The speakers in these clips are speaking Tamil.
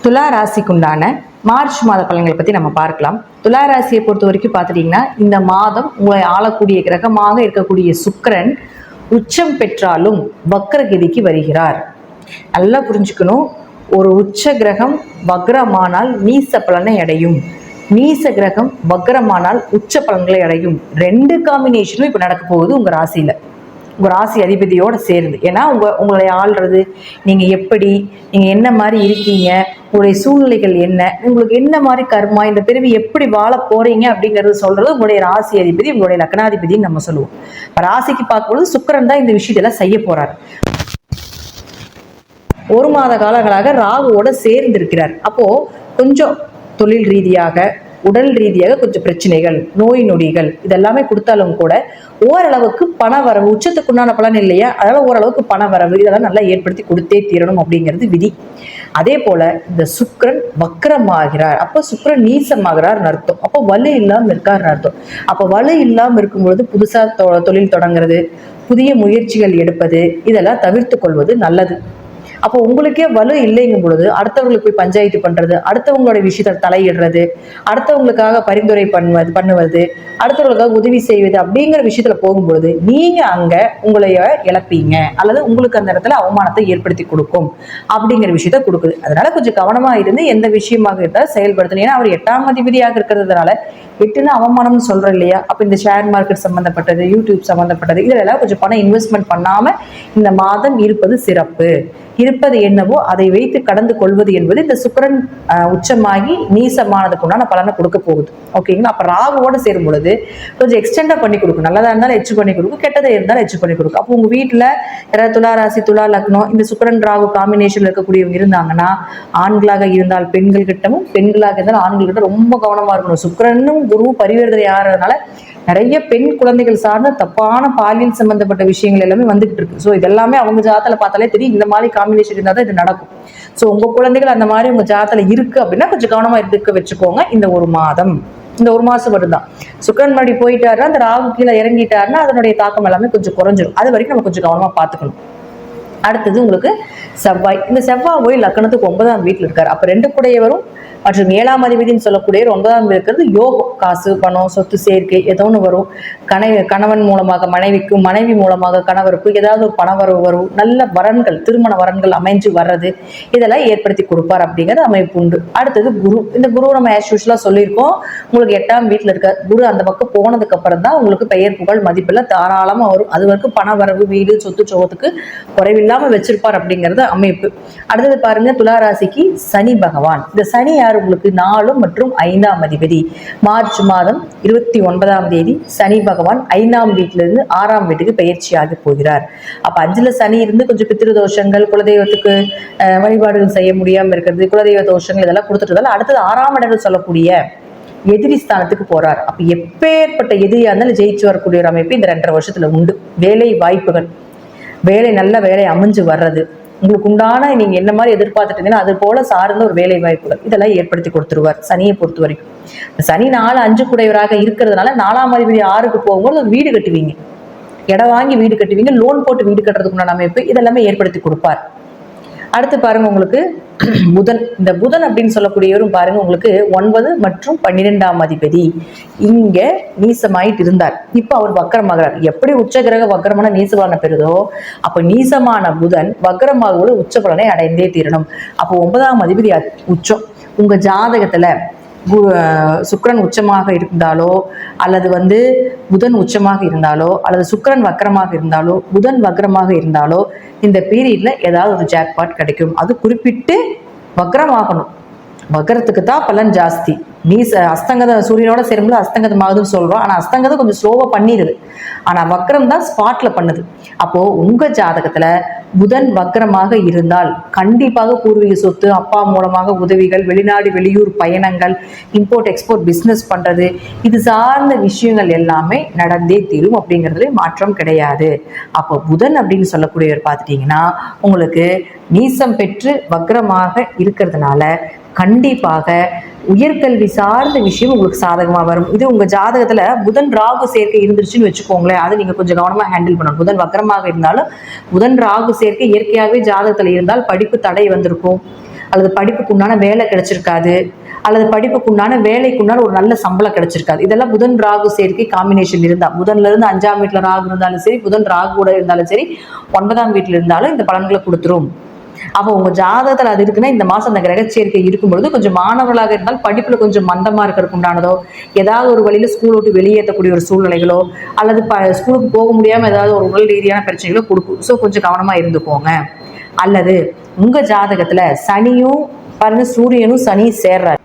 துலா ராசிக்குண்டான மார்ச் மாத பலன்களை பற்றி நம்ம பார்க்கலாம். துலா ராசியை பொறுத்த வரைக்கும் பார்த்துட்டிங்கன்னா, இந்த மாதம் உங்களை ஆளக்கூடிய கிரகமாக இருக்கக்கூடிய சுக்கிரன் உச்சம் பெற்றாலும் வக்ரகதிக்கு வருகிறார். நல்லா புரிஞ்சுக்கணும். ஒரு உச்ச கிரகம் வக்ரமானால் நீச பலனை அடையும், நீச கிரகம் வக்ரமானால் உச்ச பலன்களை அடையும். ரெண்டு காம்பினேஷனும் இப்போ நடக்க போகுது உங்கள் ராசியில், உங்கள் ராசி அதிபதியோடு சேர்ந்து. ஏன்னா உங்களை ஆள்றது நீங்கள் எப்படி, நீங்கள் என்ன மாதிரி இருக்கீங்க, உங்களுடைய சூழ்நிலைகள் என்ன, உங்களுக்கு என்ன மாதிரி கர்மா, இந்த பிறவி எப்படி வாழ போகிறீங்க அப்படிங்கிறது சொல்கிறது உங்களுடைய ராசி அதிபதி, உங்களுடைய லக்னாதிபதினு நம்ம சொல்லுவோம். ராசிக்கு பார்க்கும்போது சுக்கிரன் தான் இந்த விஷயத்தெல்லாம் செய்ய போகிறார். ஒரு மாத காலங்களாக ராகுவோட சேர்ந்து இருக்கிறார். அப்போது கொஞ்சம் தொழில் ரீதியாக உடல் ரீதியாக கொஞ்சம் பிரச்சனைகள், நோய் நொடிகள் இதெல்லாமே கொடுத்தாலும் கூட ஓரளவுக்கு பண வரவு, உச்சத்துக்குண்டான பலன் இல்லையா, அதனால ஓரளவுக்கு பண வரவு இதெல்லாம் நல்லா ஏற்படுத்தி கொடுத்தே தீரணும் அப்படிங்கிறது விதி. அதே போல இந்த சுக்கிரன் வக்ரமாகிறார். அப்போ சுக்கிரன் நீசமாகிறார்னு அர்த்தம். அப்போ வலு இல்லாமல் இருக்காருன்னு அர்த்தம். அப்போ வலு இல்லாமல் இருக்கும்பொழுது புதுசாக தொழில் தொடங்குறது, புதிய முயற்சிகள் எடுப்பது இதெல்லாம் தவிர்த்து கொள்வது நல்லது. அப்போ உங்களுக்கே வலு இல்லைங்கும் பொழுது அடுத்தவங்களுக்கு போய் பஞ்சாயத்து பண்றது, அடுத்தவங்களோட விஷயத்தை தலையிடுறது, அடுத்தவங்களுக்காக பரிந்துரை பண்ணுவது, அடுத்தவங்களுக்காக உதவி செய்வது அப்படிங்கிற விஷயத்துல போகும்பொழுது நீங்க அங்க உங்களைய இழப்பீங்க, அல்லது உங்களுக்கு அந்த இடத்துல அவமானத்தை ஏற்படுத்தி கொடுக்கும் அப்படிங்கிற விஷயத்த கொடுக்குது. அதனால கொஞ்சம் கவனமா இருந்து எந்த விஷயமாக இருந்தால் செயல்படுத்தணும். ஏன்னா அவர் 8ஆம் அதிபதியாக இருக்கிறதுனால, 8ன்னு அவமானம்னு சொல்றோம் இல்லையா. அப்ப இந்த ஷேர் மார்க்கெட் சம்பந்தப்பட்டது, யூடியூப் சம்பந்தப்பட்டது இதெல்லாம் கொஞ்சம் பணம் இன்வெஸ்ட்மெண்ட் பண்ணாம இந்த மாதம் இருப்பது சிறப்பு. இருப்பது என்னவோ அதை வைத்து கடந்து கொள்வது என்பது இந்த சுக்கிரன் உச்சமாகி நீசமானதுக்கு உண்டான பலனை கொடுக்க போகுது. ஓகேங்களா. அப்ப ராகுவோட சேரும் பொழுது கொஞ்சம் எக்ஸ்டெண்டா பண்ணி கொடுக்கும். நல்லதா இருந்தாலும் எச்சு பண்ணி கொடுக்கும், கெட்டதா இருந்தாலும் எச்சு பண்ணி கொடுக்கும். அப்போ உங்க வீட்டுல யாராவது துலா ராசி, துலா லக்னம் இந்த சுக்கிரன் ராகு காம்பினேஷன்ல இருக்கக்கூடியவங்க இருந்தாங்கன்னா, ஆண்களாக இருந்தால் பெண்கள் கிட்டமும், பெண்களாக இருந்தால் ஆண்கள் கிட்ட ரொம்ப கவனமா இருக்கணும். சுக்கிரனும் குரு பரிவர்த்தனை ஆகிறதுனால நிறைய பெண் குழந்தைகள் சார்ந்த தப்பான பாலியல் சம்பந்தப்பட்ட விஷயங்கள் எல்லாமே வந்துகிட்டு இருக்கு. ஸோ இதெல்லாமே அவங்க ஜாதத்துல பார்த்தாலே தெரியும். இந்த மாதிரி காம்பினேஷன் இருந்தால் தான் இது நடக்கும். ஸோ உங்க குழந்தைகள் அந்த மாதிரி உங்க ஜாதத்துல இருக்கு அப்படின்னா கொஞ்சம் கவனமா இருக்க வச்சுக்கோங்க. இந்த ஒரு மாதம், இந்த ஒரு மாசம் மட்டும்தான். சுக்கிரன் மறுபடி போயிட்டாருன்னா, அந்த ராகு கீழே இறங்கிட்டாருன்னா அதனுடைய தாக்கம் எல்லாமே கொஞ்சம் குறைஞ்சிடும். அது வரைக்கும் நம்ம கொஞ்சம் கவனமா பார்த்துக்கணும். அடுத்தது உங்களுக்கு செவ்வாய். இந்த செவ்வாய் போய் லக்னத்துக்கு 9ஆம் வீட்டில் இருக்காரு. அப்ப 2 கூடையவரும் மற்றும் 7ஆம் அதிபதினு சொல்லக்கூடிய 9ஆம் இருக்கிறது யோகம். காசு, பணம், சொத்து சேர்க்கை ஏதோ ஒன்று வரும். கணவன் மூலமாக மனைவிக்கும், மனைவி மூலமாக கணவருக்கும் ஏதாவது ஒரு பணவரவு வரும். நல்ல வரன்கள், திருமண வரன்கள் அமைஞ்சு வர்றது இதெல்லாம் ஏற்படுத்தி கொடுப்பார் அப்படிங்கிறது அமைப்பு உண்டு. அடுத்தது குரு. இந்த குரு நம்ம ஆஸ் யூஷுவலா சொல்லியிருக்கோம், உங்களுக்கு 8ஆம் வீட்டில் இருக்க குரு அந்த பக்கம் போனதுக்கு அப்புறம் தான் உங்களுக்கு பெயர் புகழ் மதிப்பெல்லாம் தாராளமா வரும். அது வரைக்கும் பண வரவு, வீடு, சொத்து சோகத்துக்கு குறைவில்லாம வச்சிருப்பார் அப்படிங்கிறது அமைப்பு. அடுத்தது பாருங்க, துலா ராசிக்கு சனி பகவான். இந்த சனி உங்களுக்கு 4 மற்றும் 5ஆம் அதிபதி. மார்ச் மாதம் 29ஆம் தேதி சனி பகவான் 5ஆம் வீட்டிலிருந்து 6ஆம் வீட்டுக்கு பயிற்சியாக போகிறார். அப்ப 5ல சனி இருந்து கொஞ்சம் பித்திரு தோஷங்கள், குலதெய்வத்துக்கு வழிபாடுகள் செய்ய முடியாம இருக்கிறது, குலதெய்வ தோஷங்கள் இதெல்லாம் கொடுத்துட்டதால அடுத்தது 6ஆம் இடத்தில் சொல்லக்கூடிய எதிரி ஸ்தானத்துக்கு போறார். அப்ப எப்பேற்பட்ட எதிரியா இருந்தாலும் ஜெயிச்சு வரக்கூடிய ஒரு அமைப்பு இந்த 2.5 வருஷத்துல உண்டு. வேலை வாய்ப்புகள், நல்ல வேலை அமைஞ்சு வர்றது, உங்களுக்கு உண்டான நீங்க என்ன மாதிரி எதிர்பார்த்துட்டு இருந்தீங்கன்னா அது போல சார்ந்த ஒரு வேலை வாய்ப்புகள் இதெல்லாம் ஏற்படுத்தி கொடுத்துருவார் சனியை பொறுத்த வரைக்கும். சனி 4, 5 கூடையவராக இருக்கிறதுனால 4ஆம் அதிபதி 6க்கு போகும்போது ஒரு வீடு கட்டுவீங்க, இடம் வாங்கி வீடு கட்டுவீங்க, லோன் போட்டு வீடு கட்டுறதுக்கு உண்டான அமைப்பு இதெல்லாமே ஏற்படுத்தி கொடுப்பார். அடுத்து பாருங்க, உங்களுக்கு புதன். இந்த புதன் அப்படின்னு சொல்லக்கூடியவரும் பாருங்க உங்களுக்கு 9 மற்றும் 12ஆம் அதிபதி இங்க நீசமாயிட்டு இருந்தார். இப்ப அவர் வக்கரமாகிறார். எப்படி உச்ச கிரக வக்கரமான நீசமான பெறுதோ, அப்ப நீசமான புதன் வக்கரமாக உச்ச பலனை அடைந்தே தீரணும். அப்போ 9ஆம் அதிபதி உச்சம். உங்க ஜாதகத்துல சுக்கிரன் உச்சமாக இருந்தாலோ, அல்லது புதன் உச்சமாக இருந்தாலோ, அல்லது சுக்கிரன் வக்கரமாக இருந்தாலோ, புதன் வக்கரமாக இருந்தாலோ இந்த பீரியட்ல ஏதாவது ஒரு ஜாக்பாட் கிடைக்கும். அது குறிப்பிட்டு வக்கரமாகணும். வக்கரத்துக்கு தான் பலன் ஜாஸ்தி. அஸ்தங்கத சூரியனோட சேரும்போது அஸ்தங்கதமாகுதுன்னு சொல்றோம். ஆனா அஸ்தங்கதம் கொஞ்சம் ஸ்லோவா பண்ணிடுது. ஆனா வக்கரம் தான் ஸ்பாட்ல பண்ணுது. அப்போ உங்க ஜாதகத்துல புதன் வக்கரமாக இருந்தால் கண்டிப்பாக பூர்வீக சொத்து, அப்பா மூலமாக உதவிகள், வெளிநாடு வெளியூர் பயணங்கள், இம்போர்ட் எக்ஸ்போர்ட் பிசினஸ் பண்றது இது சார்ந்த விஷயங்கள் எல்லாமே நடந்தே தீரும் அப்படிங்கிறதுல மாற்றம் கிடையாது. அப்போ புதன் அப்படின்னு சொல்லக்கூடியவர் பார்த்துட்டீங்கன்னா உங்களுக்கு நீசம் பெற்று வக்கரமாக இருக்கிறதுனால கண்டிப்பாக உயர்கல்வி சார்ந்த விஷயம் உங்களுக்கு சாதகமா வரும். இது உங்க ஜாதகத்துல புதன் ராகு சேர்க்கை இருந்துருச்சுன்னு வச்சுக்கோங்களேன், அது நீங்க கொஞ்சம் கவனமா ஹேண்டில் பண்ணணும். புதன் வக்கரமாக இருந்தாலும் புதன் ராகு சேர்க்கை இயற்கையாகவே ஜாதகத்துல இருந்தால் படிப்பு தடை வந்திருக்கும், அல்லது படிப்புக்கு உண்டான வேலை கிடைச்சிருக்காது, அல்லது படிப்புக்கு உண்டான வேலைக்கு உண்டான ஒரு நல்ல சம்பளம் கிடைச்சிருக்காது. இதெல்லாம் புதன் ராகு சேர்க்கை காம்பினேஷன் இருந்தா, புதன்ல இருந்து 5ஆம் வீட்டுல ராகு இருந்தாலும் சரி, புதன் ராகு கூட இருந்தாலும் சரி, 9ஆம் வீட்டுல இருந்தாலும் இந்த பலன்களை கொடுத்துரும். அப்போ உங்க ஜாதகத்துல அது இருக்குன்னா இந்த மாசம் அந்த கிரக சேர்க்கை இருக்கும்பொழுது கொஞ்சம் மாணவர்களாக இருந்தால் படிப்புல கொஞ்சம் மந்தமா இருக்கிறதுக்கு உண்டானதோ, ஏதாவது ஒரு வழியில ஸ்கூல் விட்டு வெளியேற்றக்கூடிய ஒரு சூழ்நிலைகளோ, அல்லது ஸ்கூலுக்கு போக முடியாம ஏதாவது ஒரு உடல் ரீதியான பிரச்சனைகளோ கொடுக்கும். ஸோ கொஞ்சம் கவனமா இருந்துக்கோங்க. அல்லது உங்க ஜாதகத்துல சனியும் பாருங்க, சூரியனும் சனி சேர்றாரு.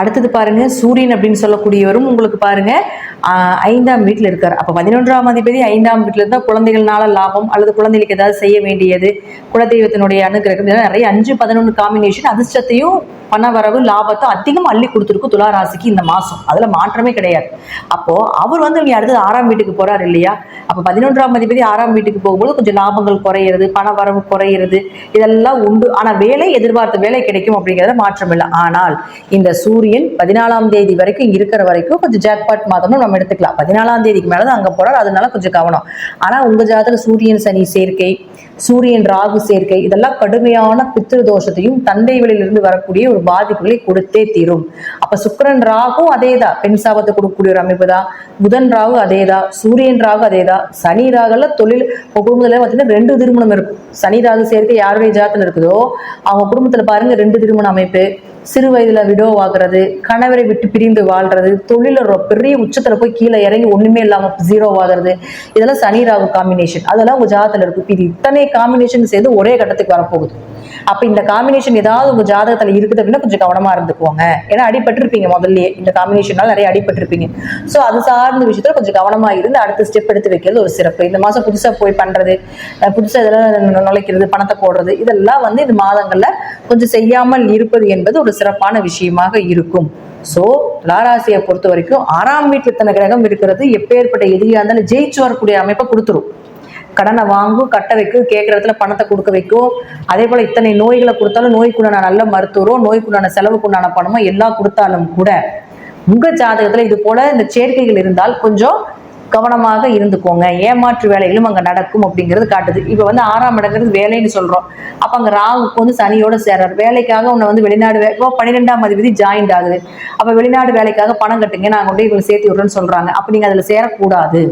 அடுத்தது பாருங்க, சூரியன் அப்படின்னு சொல்லக்கூடியவரும் உங்களுக்கு பாருங்க 5ஆம் வீட்டில் இருக்காரு. அப்போ 11ஆம் அதிபதி 5ஆம் வீட்டில் இருந்தால் குழந்தைகள்னால லாபம், அல்லது குழந்தைகளுக்கு ஏதாவது செய்ய வேண்டியது, குலதெய்வத்தினுடைய அனுகிரகம், இதெல்லாம் நிறைய 5-11 காம்பினேஷன் அதிர்ஷ்டத்தையும் பண வரவு லாபத்தை அதிகமாக அள்ளி கொடுத்துருக்கும் துலா ராசிக்கு இந்த மாசம். அதுல மாற்றமே கிடையாது. அப்போ அவர் வந்து நீ அடுத்தது 6ஆம் வீட்டுக்கு போறாரு இல்லையா? அப்போ 11ஆம் அதிபதி 6ஆம் வீட்டுக்கு போகும்போது கொஞ்சம் லாபங்கள் குறையிறது, பண வரவு குறையிறது, இதெல்லாம் உண்டு. ஆனா வேலை எதிர்பார்த்த வேலை கிடைக்கும் அப்படிங்கிறத மாற்றம் இல்லை. ஆனால் இந்த சூரியன் 14ஆம் தேதி வரைக்கும் இருக்கிற வரைக்கும் கொஞ்சம் ஜாக்பாட் மாதமும் நம்ம எடுத்துக்கலாம். 14ஆம் தேதிக்கு மேலதான் அங்க போறாரு, அதனால கொஞ்சம் கவனம். ஆனா உங்க ஜாதகத்துல சூரியன் சனி சேர்க்கை, சூரியன் ராகு சேர்க்கை, இதெல்லாம் கடுமையான பித்ரு தோஷத்தையும் தந்தை வழியிலிருந்து வரக்கூடிய ஒரு பாதிப்புகளை கொடுத்தே தீரும். அப்ப சுக்கிரன் ராகும் அதேதான், பெண் சாபத்தை கொடுக்கக்கூடிய ஒரு அமைப்பு தான். புதன் ராகு அதேதான், சூரியன் ராகு அதேதான். சனி ராகுல தொழில் குடும்பத்துல பார்த்தீங்கன்னா 2 திருமணம் இருக்கும். சனி ராகு சேர்க்கை யாருடைய ஜாதத்துல இருக்குதோ அவங்க குடும்பத்துல பாருங்க 2 திருமண அமைப்பு, சிறு வயதுல விடோவாகிறது, கணவரை விட்டு பிரிந்து வாழ்றது, தொழில பெரிய உச்சத்துல போய் கீழே இறங்கி ஒண்ணுமே இல்லாம ஜீரோவாகிறது, இதெல்லாம் சனி ராகு காம்பினேஷன். அதெல்லாம் உங்க ஜாதகத்துல இருக்கும். இது இத்தனை காம்பினேஷன் சேர்ந்து ஒரே கட்டத்துக்கு வரப்போகுது. அப்ப இந்த காம்பினேஷன் ஏதாவது உங்க ஜாதகத்துல இருக்குது அப்படின்னா கொஞ்சம் கவனமா இருந்துக்குவாங்க. ஏன்னா அடிபட்டிருப்பீங்க, முதல்லயே இந்த காம்பினேஷனால நிறைய அடிபட்டிருப்பீங்க. சோ அது சார்ந்த விஷயத்துல கொஞ்சம் கவனமா இருந்து அடுத்த ஸ்டெப் எடுத்து வைக்கிறது ஒரு சிறப்பு. இந்த மாசம் புதுசா போய் பண்றது, புதுசா இதெல்லாம் நுழைக்கிறது, பணத்தை போடுறது, இதெல்லாம் வந்து இந்த மாதங்கள்ல கொஞ்சம் செய்யாமல் இருப்பது என்பது ஒரு சிறப்பான விஷயமாக இருக்கும். சோ துளாராசியை பொறுத்த வரைக்கும் 6ஆம் வீட்டுல இத்தனை கிரகம் இருக்கிறது எப்பேற்பட்ட எதிரியா இருந்தாலும் ஜெயிச்சு வரக்கூடிய அமைப்பை கொடுத்துரும். கடனை வாங்கும், கட்ட வைக்கும், கேட்குற இடத்துல பணத்தை கொடுக்க வைக்கும். அதே போல இத்தனை நோய்களை கொடுத்தாலும் நோய்க்குண்டான நல்ல மருத்துவரோ, நோய்க்குண்டான செலவுக்குண்டான பணமோ எல்லாம் கொடுத்தாலும் கூட உங்க ஜாதகத்துல இது போல இந்த சேர்க்கைகள் இருந்தால் கொஞ்சம் கவனமாக இருந்துக்கோங்க. ஏமாற்று வேலைகளும் அங்க நடக்கும் அப்படிங்கிறது காட்டுது. இப்ப வந்து 6ஆம் இடங்கிறது வேலைன்னு சொல்றோம். அப்ப அங்க ராகுக்கு வந்து சனியோட சேர்றாரு. வேலைக்காக உன்னை வந்து வெளிநாடு 12ஆம் அதிபதி ஜாயின்ட் ஆகுது. அப்ப வெளிநாடு வேலைக்காக பணம் கட்டுங்க, நான் கொண்டு இவங்களை சேர்த்து விடுறேன்னு சொல்றாங்க. அப்ப நீங்க அதுல சேரக்கூடாது.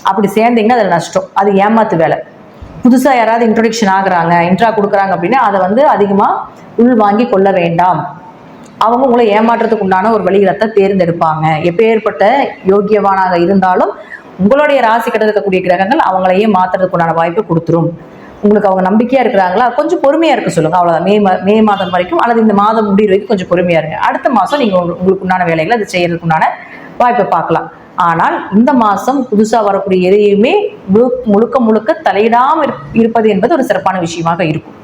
அப்படி சேர்ந்தீங்கன்னா அதுல நஷ்டம். அது ஏமாத்து வேலை. புதுசா யாராவது இன்ட்ரோடக்ஷன் ஆகுறாங்க, இன்ட்ரா கொடுக்குறாங்க அப்படின்னா அதை வந்து அதிகமா உள் வாங்கி கொள்ள வேண்டாம். அவங்க உங்களை ஏமாற்றத்துக்கு உண்டான ஒரு வழிகளத்தை தேர்ந்தெடுப்பாங்க. எப்பேற்பட்ட யோகியவானாக இருந்தாலும் உங்களுடைய ராசி கட்ட இருக்கக்கூடிய கிரகங்கள் அவங்களையே மாத்துறதுக்கு உண்டான வாய்ப்பை கொடுத்துரும். உங்களுக்கு அவங்க நம்பிக்கையா இருக்கிறாங்களா, கொஞ்சம் பொறுமையா இருக்க சொல்லுங்க. அவ்வளவுதான். மே மாதம் வரைக்கும் அல்லது இந்த மாதம் முடிவு வரைக்கும் கொஞ்சம் பொறுமையா இருங்க. அடுத்த மாசம் நீங்க உங்களுக்கு உண்டான வேலைகளை அது செய்யறதுக்கு உண்டான வாய்ப்பை பார்க்கலாம். ஆனால் இந்த மாசம் புதுசா வரக்கூடிய எதையுமே முழுக்க முழுக்க தலையிடாம இருப்பது என்பது ஒரு சிறப்பான விஷயமாக இருக்கும்.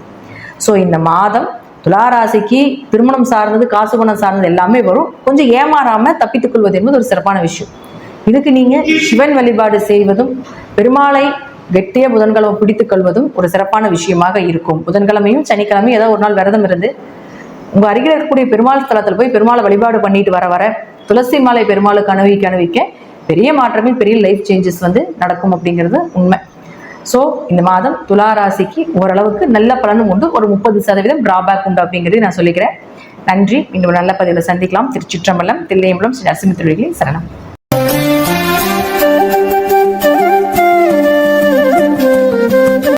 ஸோ இந்த மாதம் துளாராசிக்கு திருமணம் சார்ந்தது, காசு பணம் சார்ந்தது எல்லாமே வரும். கொஞ்சம் ஏமாறாம தப்பித்துக் கொள்வது என்பது ஒரு சிறப்பான விஷயம். இதுக்கு நீங்க சிவன் வழிபாடு செய்வதும், பெருமாளை வெட்டிய புதன்கிழமை பிடித்துக் கொள்வதும் ஒரு சிறப்பான விஷயமாக இருக்கும். புதன்கிழமையும் சனிக்கிழமையும் ஏதாவது ஒரு நாள் விரதம் இருந்து உங்க அருகில் இருக்கக்கூடிய பெருமாள் ஸ்தலத்தில் போய் பெருமாளை வழிபாடு பண்ணிட்டு வர வர துளசி மாலை பெருமாளுக்கு அணிவிக்க பெரிய மாற்றமே, பெரிய லைஃப் சேஞ்சஸ் வந்து நடக்கும் அப்படிங்கிறது உண்மை. ஸோ இந்த மாதம் துளாராசிக்கு ஓரளவுக்கு நல்ல பலனும் உண்டு, ஒரு 30% டிராபேக் உண்டு அப்படிங்கிறதை நான் சொல்லிக்கிறேன். நன்றி. இன்னும் நல்ல பதிவில் சந்திக்கலாம். திருச்சிற்றம்பலம், தில்லையம்பலம், ஸ்ரீ நரசிம்ம திருவடிகளே சரணம்.